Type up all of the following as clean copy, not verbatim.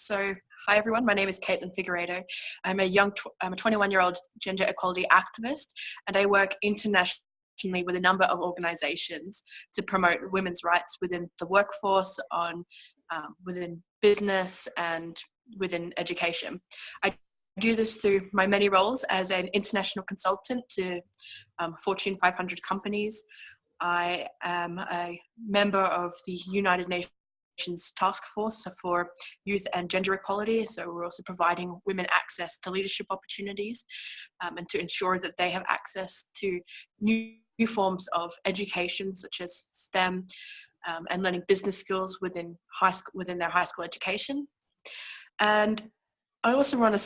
So, hi everyone. My name is Figueiredo. I'm a 21-year-old gender equality activist, and I work internationally with a number of organisations to promote women's rights within the workforce, within business, and within education. I do this through my many roles as an international consultant to Fortune 500 companies. I am a member of the United Nations Task Force for Youth and Gender Equality. So we're also providing women access to leadership opportunities and to ensure that they have access to new forms of education, such as STEM and learning business skills within their high school education. And I also run a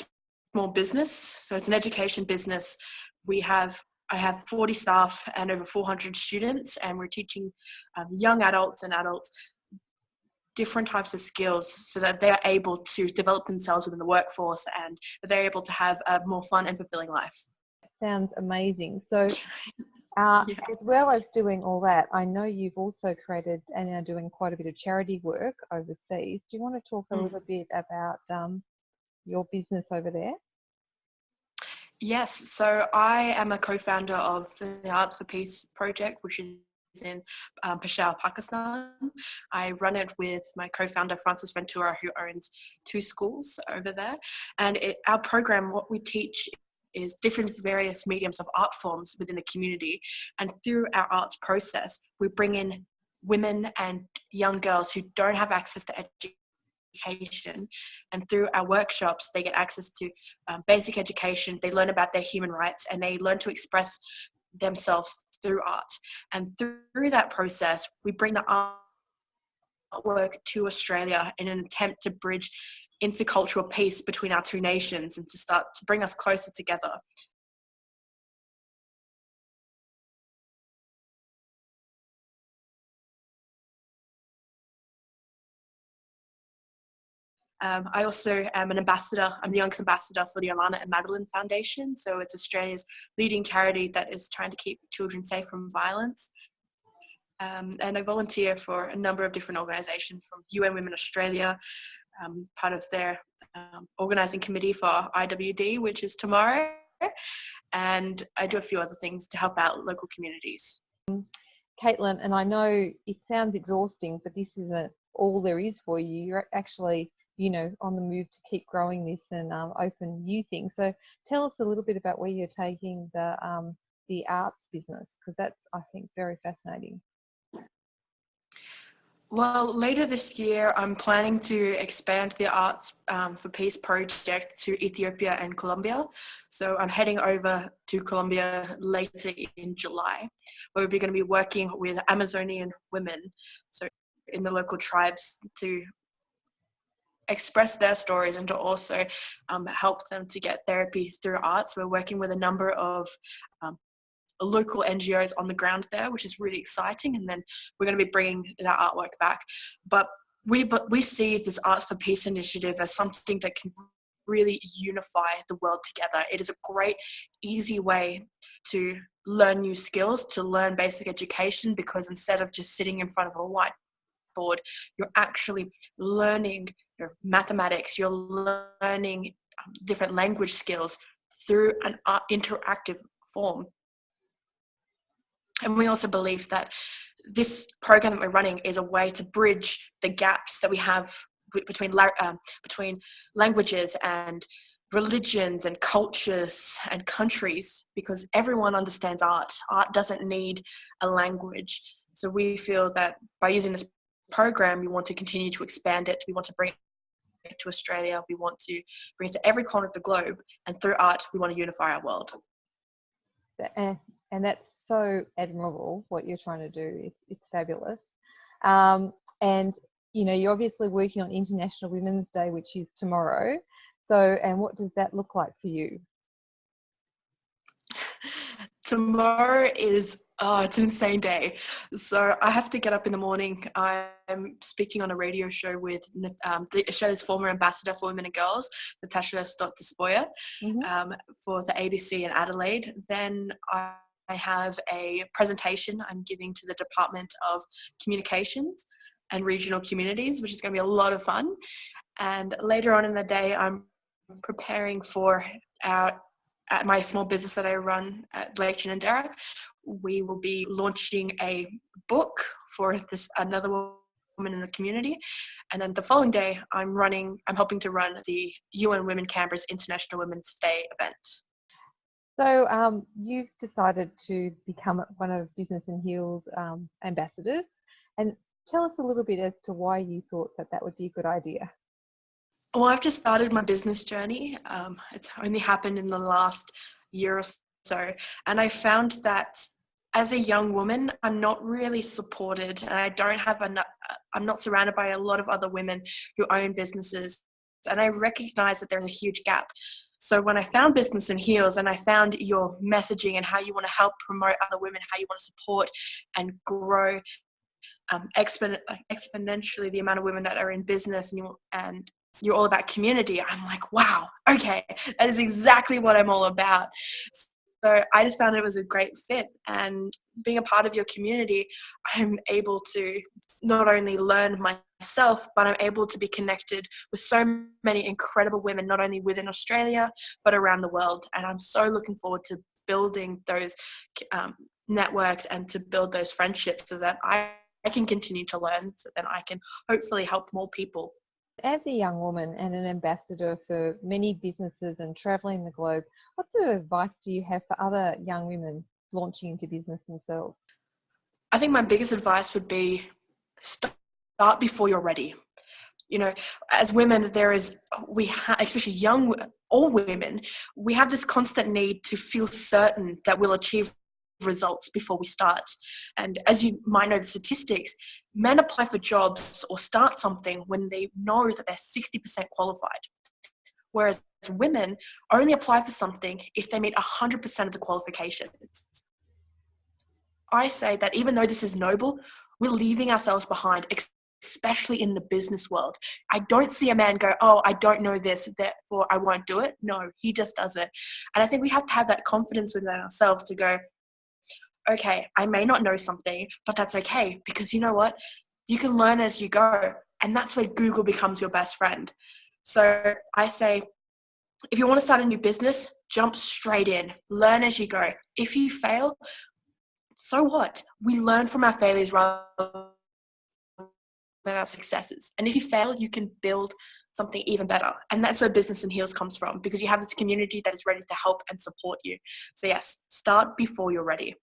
small business. So it's an education business. I have 40 staff and over 400 students, and we're teaching young adults and adults different types of skills so that they're able to develop themselves within the workforce and that they're able to have a more fun and fulfilling life. Sounds amazing. So as well as doing all that, I know you've also created and are doing quite a bit of charity work overseas. Do you want to talk a little bit about your business over there? Yes, so I am a co-founder of the Arts for Peace project, which is in Peshawar, Pakistan. I run it with my co-founder Francis Ventura, who owns 2 schools over there. And our program, what we teach is different various mediums of art forms within the community. And through our arts process, we bring in women and young girls who don't have access to education, and through our workshops they get access to basic education. They learn about their human rights and they learn to express themselves through art. And through that process we bring the artwork to Australia in an attempt to bridge intercultural peace between our 2 nations and to start to bring us closer together. I also am an ambassador. I'm the youngest ambassador for the Alana and Madeline Foundation. So it's Australia's leading charity that is trying to keep children safe from violence. And I volunteer for a number of different organisations, from UN Women Australia, part of their organising committee for IWD, which is tomorrow. And I do a few other things to help out local communities. Caitlin, and I know it sounds exhausting, but this isn't all there is for you. You're actually, on the move to keep growing this and open new things. So tell us a little bit about where you're taking the arts business, because that's, I think, very fascinating. Well, later this year, I'm planning to expand the Arts for Peace project to Ethiopia and Colombia. So I'm heading over to Colombia later in July, where we're going to be working with Amazonian women, so in the local tribes, to express their stories and to also help them to get therapy through arts. We're working with a number of local NGOs on the ground there, which is really exciting, and then we're going to be bringing that artwork back. But we see this Arts for Peace initiative as something that can really unify the world together. It is a great, easy way to learn new skills, to learn basic education, because instead of just sitting in front of a whiteboard, you're actually learning mathematics, you're learning different language skills through an interactive form. And we also believe that this program that we're running is a way to bridge the gaps that we have between languages and religions and cultures and countries, because everyone understands art. Art doesn't need a language. So we feel that by using this program, we want to continue to expand it. We want to bring it to Australia. We want to bring it to every corner of the globe. And through art, we want to unify our world. And that's so admirable what you're trying to do. It's fabulous. And you're obviously working on International Women's Day, which is tomorrow. So, and what does that look like for you? Tomorrow is it's an insane day. So I have to get up in the morning. I'm speaking on a radio show with Australia's former ambassador for women and girls, Natasha Stott-Despoja, for the ABC in Adelaide. Then I have a presentation I'm giving to the Department of Communications, and regional communities, which is going to be a lot of fun. And later on in the day, I'm preparing for at my small business that I run at Lake Ginninderra. We will be launching a book for this another woman in the community, and then the following day I'm helping to run the UN Women Canberra's International Women's Day event. So you've decided to become one of Business in Heels ambassadors, and tell us a little bit as to why you thought that would be a good idea. Well, I've just started my business journey. It's only happened in the last year or so, and I found that as a young woman, I'm not really supported, and I'm not surrounded by a lot of other women who own businesses, and I recognize that there's a huge gap. So when I found Business in Heels and I found your messaging and how you want to help promote other women, how you want to support and grow exponentially the amount of women that are in business, and you're all about community, I'm like, wow, okay, that is exactly what I'm all about. So I just found it was a great fit, and being a part of your community, I'm able to not only learn myself, but I'm able to be connected with so many incredible women, not only within Australia, but around the world. And I'm so looking forward to building those networks and to build those friendships so that I can continue to learn, so that I can hopefully help more people. As a young woman and an ambassador for many businesses and traveling the globe, what sort of advice do you have for other young women launching into business themselves? I think my biggest advice would be start before you're ready. As women, especially young, all women, we have this constant need to feel certain that we'll achieve results before we start. And as you might know the statistics, men apply for jobs or start something when they know that they're 60% qualified. Whereas women only apply for something if they meet 100% of the qualifications. I say that even though this is noble, we're leaving ourselves behind, especially in the business world. I don't see a man go, oh, I don't know this, therefore I won't do it. No, he just does it. And I think we have to have that confidence within ourselves to go, okay, I may not know something, but that's okay, because you know what? You can learn as you go. And that's where Google becomes your best friend. So I say, if you want to start a new business, jump straight in, learn as you go. If you fail, so what? We learn from our failures rather than our successes. And if you fail, you can build something even better. And that's where Business in Heels comes from, because you have this community that is ready to help and support you. So yes, start before you're ready.